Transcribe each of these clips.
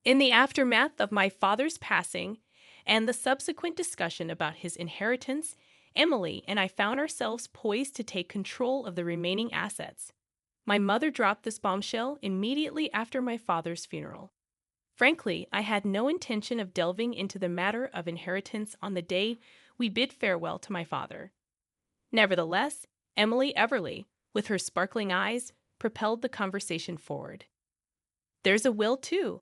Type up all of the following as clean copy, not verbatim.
In the aftermath of my father's passing and the subsequent discussion about his inheritance, Emily and I found ourselves poised to take control of the remaining assets. My mother dropped this bombshell immediately after my father's funeral. Frankly, I had no intention of delving into the matter of inheritance on the day we bid farewell to my father. Nevertheless, Emily Everly, with her sparkling eyes, propelled the conversation forward. "There's a will, too,"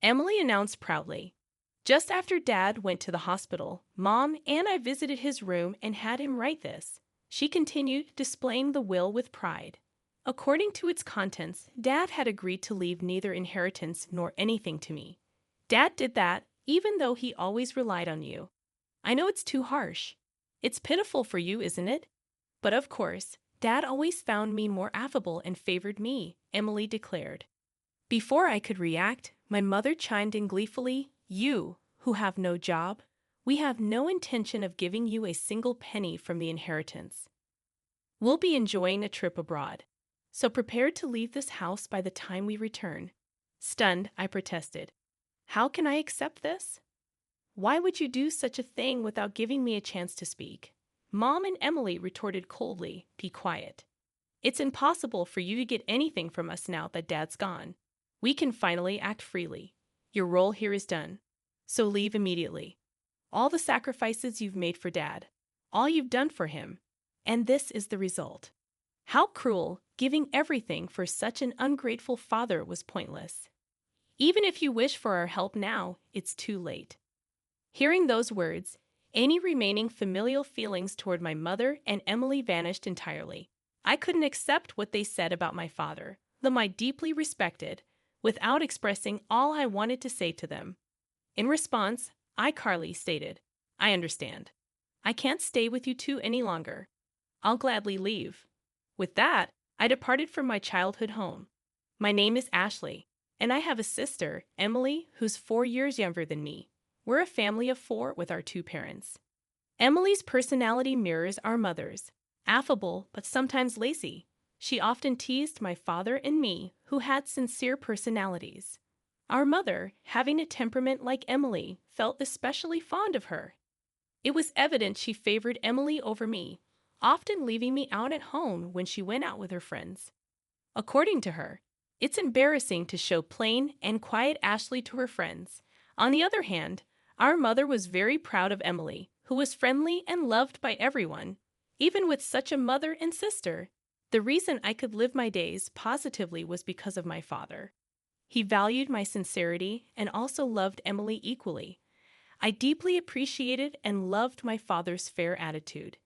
Emily announced proudly. "Just after Dad went to the hospital, Mom and I visited his room and had him write this." She continued, displaying the will with pride. "According to its contents, Dad had agreed to leave neither inheritance nor anything to me. Dad did that, even though he always relied on you. I know it's too harsh. It's pitiful for you, isn't it? But of course, Dad always found me more affable and favored me," Emily declared. Before I could react, my mother chimed in gleefully, "You, who have no job, we have no intention of giving you a single penny from the inheritance. We'll be enjoying a trip abroad, so prepare to leave this house by the time we return." Stunned, I protested. "How can I accept this? Why would you do such a thing without giving me a chance to speak?" Mom and Emily retorted coldly, "Be quiet. It's impossible for you to get anything from us now that Dad's gone. We can finally act freely. Your role here is done, so leave immediately. All the sacrifices you've made for Dad, all you've done for him, and this is the result. How cruel, giving everything for such an ungrateful father was pointless. Even if you wish for our help now, it's too late." Hearing those words, any remaining familial feelings toward my mother and Emily vanished entirely. I couldn't accept what they said about my father, whom I deeply respected, without expressing all I wanted to say to them. In response, iCarly stated, "I understand. I can't stay with you two any longer. I'll gladly leave." With that, I departed from my childhood home. My name is Ashley, and I have a sister, Emily, who's 4 years younger than me. We're a family of 4 with our 2 parents. Emily's personality mirrors our mother's, affable but sometimes lazy. She often teased my father and me, who had sincere personalities. Our mother, having a temperament like Emily, felt especially fond of her. It was evident she favored Emily over me, often leaving me out at home when she went out with her friends. According to her, it's embarrassing to show plain and quiet Ashley to her friends. On the other hand, our mother was very proud of Emily, who was friendly and loved by everyone, even with such a mother and sister. The reason I could live my days positively was because of my father. He valued my sincerity and also loved Emily equally. I deeply appreciated and loved my father's fair attitude.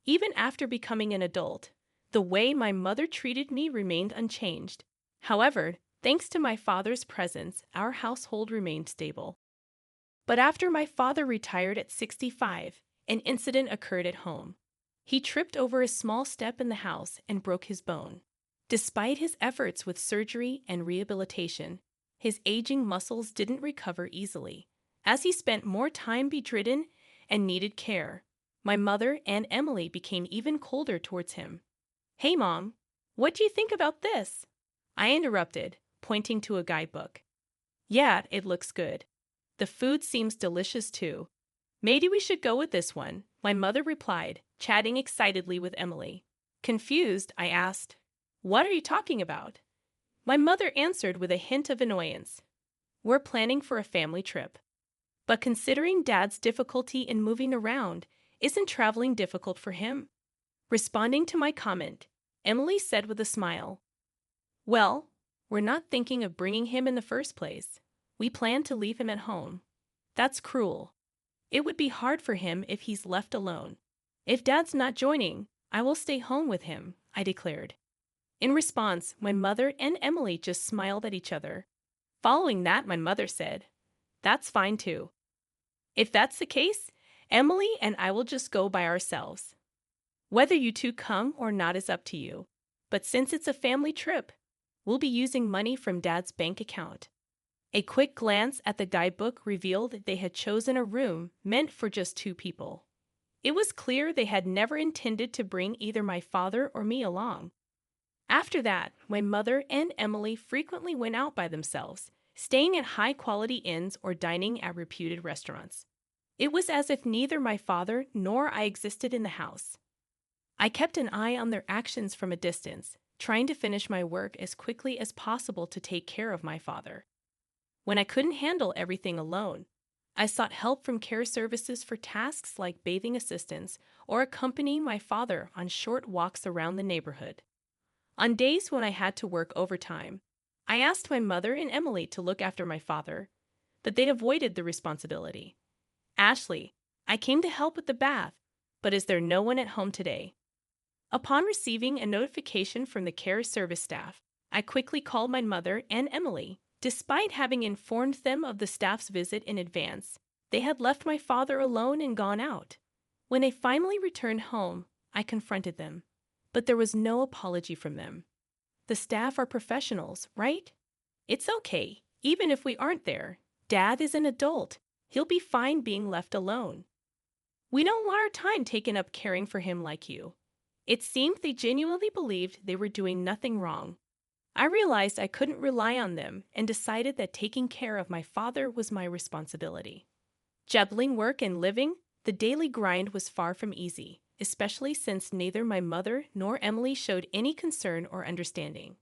Even after becoming an adult, the way my mother treated me remained unchanged. However, thanks to my father's presence, our household remained stable. But after my father retired at 65, an incident occurred at home. He tripped over a small step in the house and broke his bone. Despite his efforts with surgery and rehabilitation, his aging muscles didn't recover easily, as he spent more time bedridden and needed care. My mother and Emily became even colder towards him. "Hey, Mom, what do you think about this?" I interrupted, pointing to a guidebook. "Yeah, it looks good. The food seems delicious too. Maybe we should go with this one," my mother replied, chatting excitedly with Emily. Confused, I asked, "What are you talking about?" My mother answered with a hint of annoyance, "We're planning for a family trip. But considering Dad's difficulty in moving around, isn't traveling difficult for him?" Responding to my comment, Emily said with a smile, "Well, we're not thinking of bringing him in the first place. We plan to leave him at home. That's cruel. It would be hard for him if he's left alone. If Dad's not joining, I will stay home with him," I declared. In response, my mother and Emily just smiled at each other. Following that, my mother said, "That's fine too. If that's the case, Emily and I will just go by ourselves. Whether you two come or not is up to you. But since it's a family trip, we'll be using money from Dad's bank account." A quick glance at the guidebook revealed that they had chosen a room meant for just 2 people. It was clear they had never intended to bring either my father or me along. After that, my mother and Emily frequently went out by themselves, staying at high-quality inns or dining at reputed restaurants. It was as if neither my father nor I existed in the house. I kept an eye on their actions from a distance, trying to finish my work as quickly as possible to take care of my father. When I couldn't handle everything alone, I sought help from care services for tasks like bathing assistance or accompanying my father on short walks around the neighborhood. On days when I had to work overtime, I asked my mother and Emily to look after my father, but they avoided the responsibility. Ashley, I came to help with the bath, but is there no one at home today? Upon receiving a notification from the care service staff, I quickly called my mother and Emily. Despite having informed them of the staff's visit in advance, they had left my father alone and gone out. When they finally returned home, I confronted them, but there was no apology from them. The staff are professionals, right? It's okay, even if we aren't there. Dad is an adult. He'll be fine being left alone. We don't want our time taken up caring for him like you. It seemed they genuinely believed they were doing nothing wrong. I realized I couldn't rely on them and decided that taking care of my father was my responsibility. Juggling work and living, the daily grind was far from easy, especially since neither my mother nor Emily showed any concern or understanding.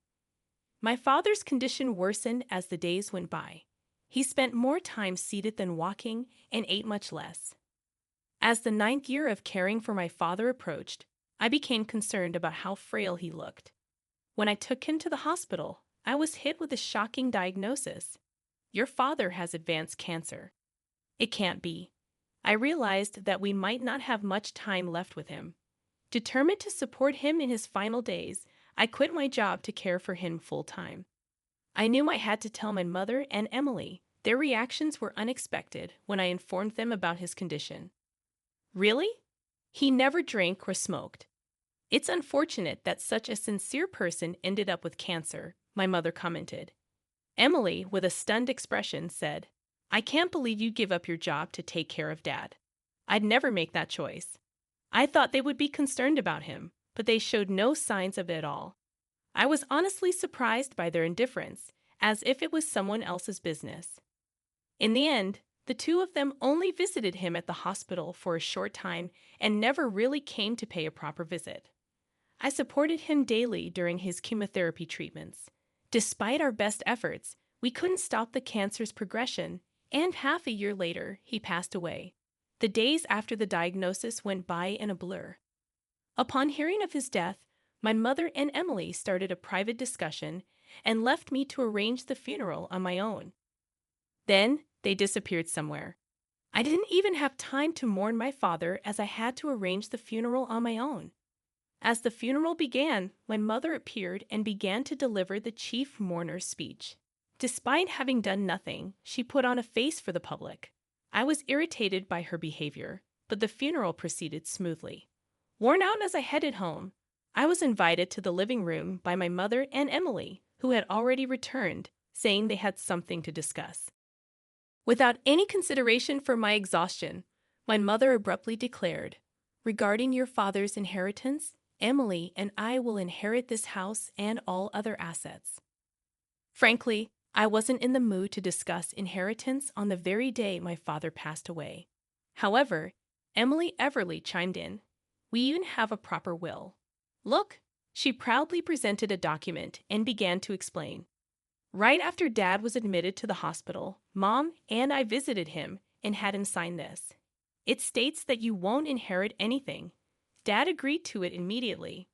My father's condition worsened as the days went by. He spent more time seated than walking and ate much less. As the 9th year of caring for my father approached, I became concerned about how frail he looked. When I took him to the hospital, I was hit with a shocking diagnosis. Your father has advanced cancer. It can't be. I realized that we might not have much time left with him. Determined to support him in his final days, I quit my job to care for him full-time. I knew I had to tell my mother and Emily. Their reactions were unexpected when I informed them about his condition. Really? He never drank or smoked. It's unfortunate that such a sincere person ended up with cancer, my mother commented. Emily, with a stunned expression, said, I can't believe you give up your job to take care of Dad. I'd never make that choice. I thought they would be concerned about him, but they showed no signs of it at all. I was honestly surprised by their indifference, as if it was someone else's business. In the end, the two of them only visited him at the hospital for a short time and never really came to pay a proper visit. I supported him daily during his chemotherapy treatments. Despite our best efforts, we couldn't stop the cancer's progression, and half a year later, he passed away. The days after the diagnosis went by in a blur. Upon hearing of his death, my mother and Emily started a private discussion and left me to arrange the funeral on my own. Then, they disappeared somewhere. I didn't even have time to mourn my father as I had to arrange the funeral on my own. As the funeral began, my mother appeared and began to deliver the chief mourner's speech. Despite having done nothing, she put on a face for the public. I was irritated by her behavior, but the funeral proceeded smoothly. Worn out as I headed home, I was invited to the living room by my mother and Emily, who had already returned, saying they had something to discuss. Without any consideration for my exhaustion, my mother abruptly declared, regarding your father's inheritance, Emily and I will inherit this house and all other assets. Frankly, I wasn't in the mood to discuss inheritance on the very day my father passed away. However, Emily Everly chimed in. We even have a proper will. Look, she proudly presented a document and began to explain. Right after Dad was admitted to the hospital, Mom and I visited him and had him sign this. It states that you won't inherit anything. Dad agreed to it immediately.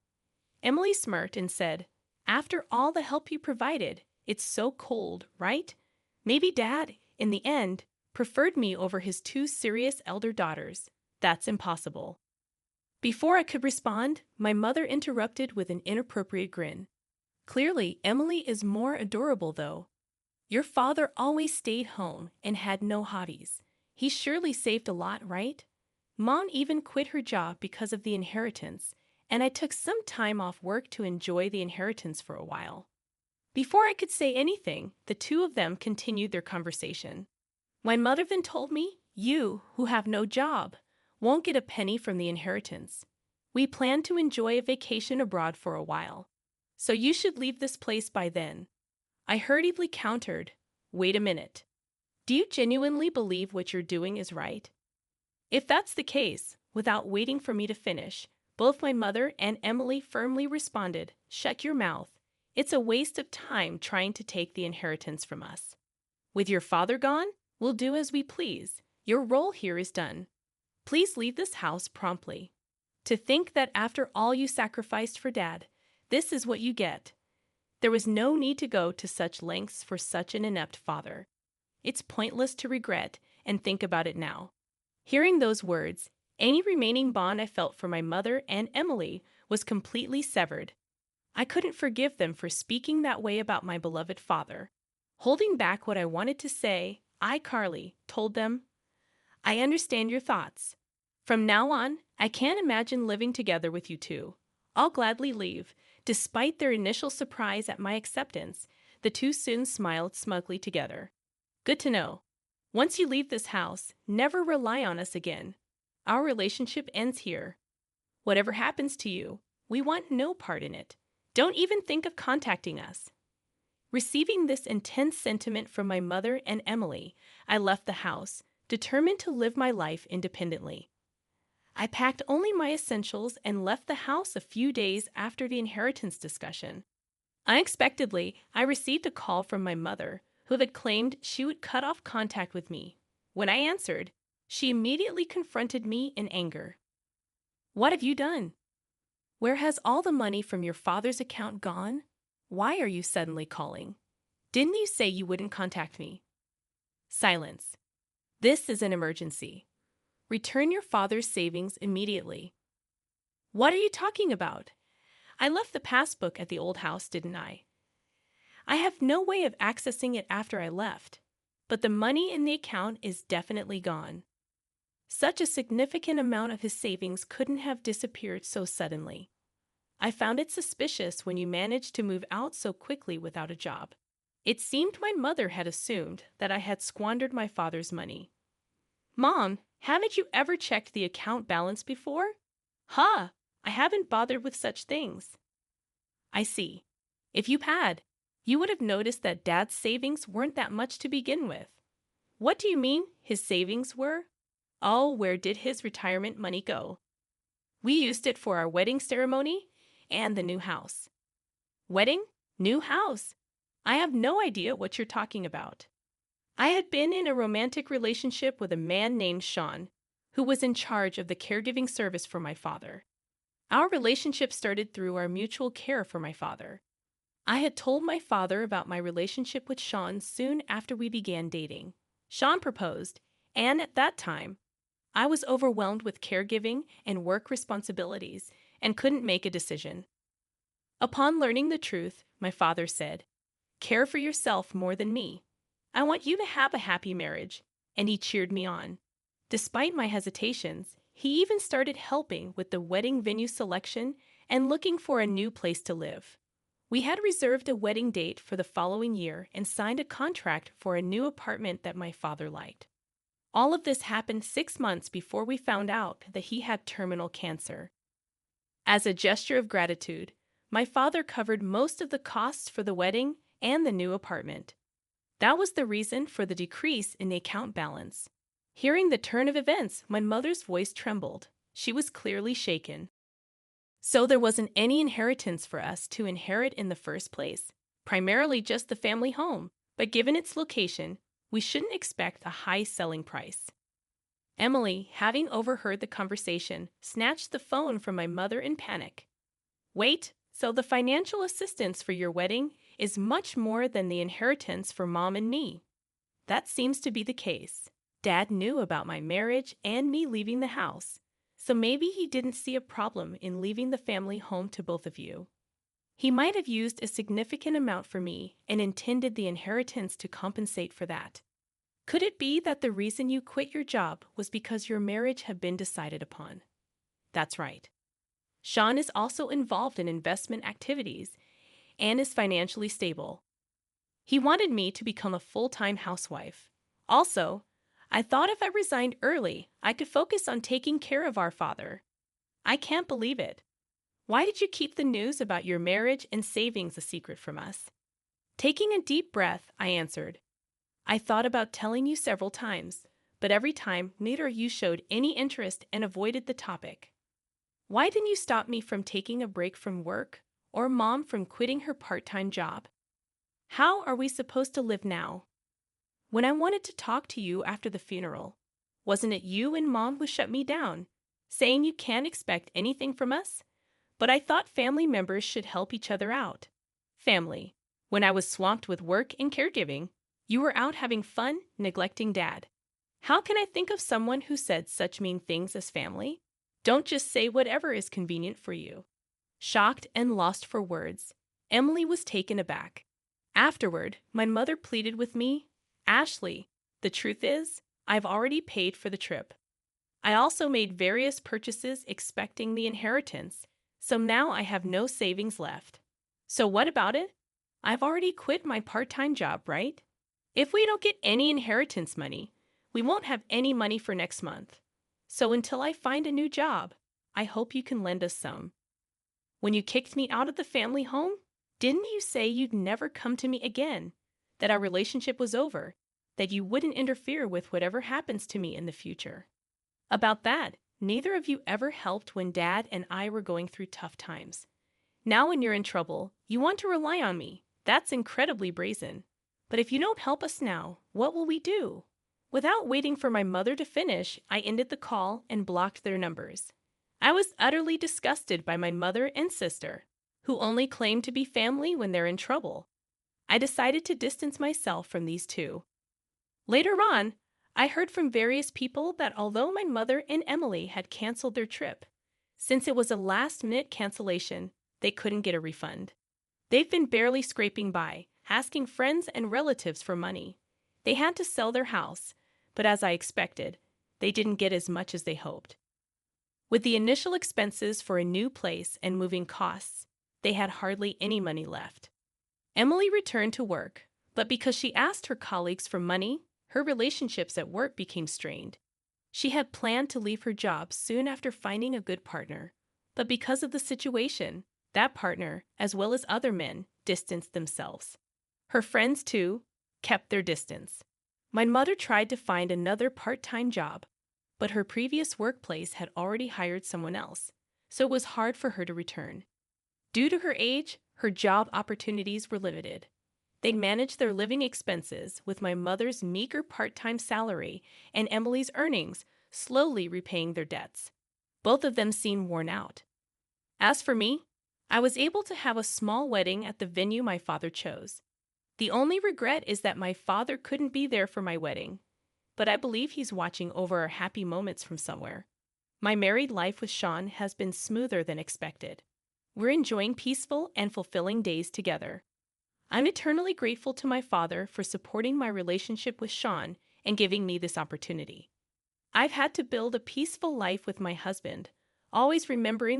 Emily smirked and said, after all the help you provided, it's so cold, right? Maybe Dad, in the end, preferred me over his two serious elder daughters. That's impossible. Before I could respond, my mother interrupted with an inappropriate grin. Clearly, Emily is more adorable, though. Your father always stayed home and had no hobbies. He surely saved a lot, right? Mom even quit her job because of the inheritance, and I took some time off work to enjoy the inheritance for a while. Before I could say anything, the two of them continued their conversation. My mother then told me, you, who have no job, won't get a penny from the inheritance. We plan to enjoy a vacation abroad for a while, so you should leave this place by then. I hurriedly countered, Wait a minute. Do you genuinely believe what you're doing is right? If that's the case, without waiting for me to finish, both my mother and Emily firmly responded, "Shut your mouth. It's a waste of time trying to take the inheritance from us. With your father gone, we'll do as we please. Your role here is done. Please leave this house promptly." To think that after all you sacrificed for Dad, this is what you get. There was no need to go to such lengths for such an inept father. It's pointless to regret and think about it now. Hearing those words, any remaining bond I felt for my mother and Emily was completely severed. I couldn't forgive them for speaking that way about my beloved father. Holding back what I wanted to say, I, Carly, told them, "I understand your thoughts. From now on, I can't imagine living together with you two. I'll gladly leave." Despite their initial surprise at my acceptance, the two soon smiled smugly together. Good to know. Once you leave this house, never rely on us again. Our relationship ends here. Whatever happens to you, we want no part in it. Don't even think of contacting us. Receiving this intense sentiment from my mother and Emily, I left the house, determined to live my life independently. I packed only my essentials and left the house a few days after the inheritance discussion. Unexpectedly, I received a call from my mother, who had claimed she would cut off contact with me. When I answered, she immediately confronted me in anger. "What have you done? Where has all the money from your father's account gone? Why are you suddenly calling? Didn't you say you wouldn't contact me?" Silence. "This is an emergency. Return your father's savings immediately." "What are you talking about? I left the passbook at the old house, didn't I? I have no way of accessing it after I left, but the money in the account is definitely gone." Such a significant amount of his savings couldn't have disappeared so suddenly. I found it suspicious when you managed to move out so quickly without a job. It seemed my mother had assumed that I had squandered my father's money. "Mom, haven't you ever checked the account balance before?" "Huh, I haven't bothered with such things." "I see. If you had, you would have noticed that Dad's savings weren't that much to begin with." "What do you mean, his savings were?" "Oh, where did his retirement money go?" "We used it for our wedding ceremony and the new house." "Wedding? New house? I have no idea what you're talking about." I had been in a romantic relationship with a man named Sean, who was in charge of the caregiving service for my father. Our relationship started through our mutual care for my father. I had told my father about my relationship with Sean soon after we began dating. Sean proposed, and at that time, I was overwhelmed with caregiving and work responsibilities and couldn't make a decision. Upon learning the truth, my father said, "Care for yourself more than me. I want you to have a happy marriage," and he cheered me on. Despite my hesitations, he even started helping with the wedding venue selection and looking for a new place to live. We had reserved a wedding date for the following year and signed a contract for a new apartment that my father liked. All of this happened 6 months before we found out that he had terminal cancer. As a gesture of gratitude, my father covered most of the costs for the wedding and the new apartment. That was the reason for the decrease in the account balance. Hearing the turn of events, my mother's voice trembled. She was clearly shaken. So there wasn't any inheritance for us to inherit in the first place, primarily just the family home, but given its location, we shouldn't expect a high selling price. Emily, having overheard the conversation, snatched the phone from my mother in panic. "Wait, so the financial assistance for your wedding is much more than the inheritance for Mom and me?" "That seems to be the case. Dad knew about my marriage and me leaving the house, so maybe he didn't see a problem in leaving the family home to both of you. He might have used a significant amount for me and intended the inheritance to compensate for that. Could it be that the reason you quit your job was because your marriage had been decided upon?" "That's right. Sean is also involved in investment activities and is financially stable. He wanted me to become a full-time housewife. Also, I thought if I resigned early, I could focus on taking care of our father. I can't believe it. Why did you keep the news about your marriage and savings a secret from us?" Taking a deep breath, I answered, I thought about telling you several times, but every time neither of you showed any interest and avoided the topic. Why didn't you stop me from taking a break from work or Mom from quitting her part-time job? How are we supposed to live now? When I wanted to talk to you after the funeral, wasn't it you and Mom who shut me down, saying you can't expect anything from us? But I thought family members should help each other out. Family. When I was swamped with work and caregiving, you were out having fun, neglecting Dad. How can I think of someone who said such mean things as family? Don't just say whatever is convenient for you. Shocked and lost for words, Emily was taken aback. Afterward, my mother pleaded with me, Ashley, the truth is, I've already paid for the trip. I also made various purchases expecting the inheritance, so now I have no savings left. So what about it? I've already quit my part-time job, right? If we don't get any inheritance money, we won't have any money for next month. So until I find a new job, I hope you can lend us some. When you kicked me out of the family home, didn't you say you'd never come to me again, that our relationship was over, that you wouldn't interfere with whatever happens to me in the future? About that, neither of you ever helped when Dad and I were going through tough times. Now when you're in trouble, you want to rely on me. That's incredibly brazen. But if you don't help us now, what will we do? Without waiting for my mother to finish, I ended the call and blocked their numbers. I was utterly disgusted by my mother and sister, who only claim to be family when they're in trouble. I decided to distance myself from these two. Later on, I heard from various people that although my mother and Emily had canceled their trip, since it was a last-minute cancellation, they couldn't get a refund. They've been barely scraping by, asking friends and relatives for money. They had to sell their house, but as I expected, they didn't get as much as they hoped. With the initial expenses for a new place and moving costs, they had hardly any money left. Emily returned to work, but because she asked her colleagues for money, her relationships at work became strained. She had planned to leave her job soon after finding a good partner, but because of the situation, that partner, as well as other men, distanced themselves. Her friends, too, kept their distance. My mother tried to find another part-time job, but her previous workplace had already hired someone else, so it was hard for her to return. Due to her age, her job opportunities were limited. They managed their living expenses with my mother's meager part-time salary and Emily's earnings, slowly repaying their debts. Both of them seemed worn out. As for me, I was able to have a small wedding at the venue my father chose. The only regret is that my father couldn't be there for my wedding, but I believe he's watching over our happy moments from somewhere. My married life with Sean has been smoother than expected. We're enjoying peaceful and fulfilling days together. I'm eternally grateful to my father for supporting my relationship with Sean and giving me this opportunity. I've had to build a peaceful life with my husband, always remembering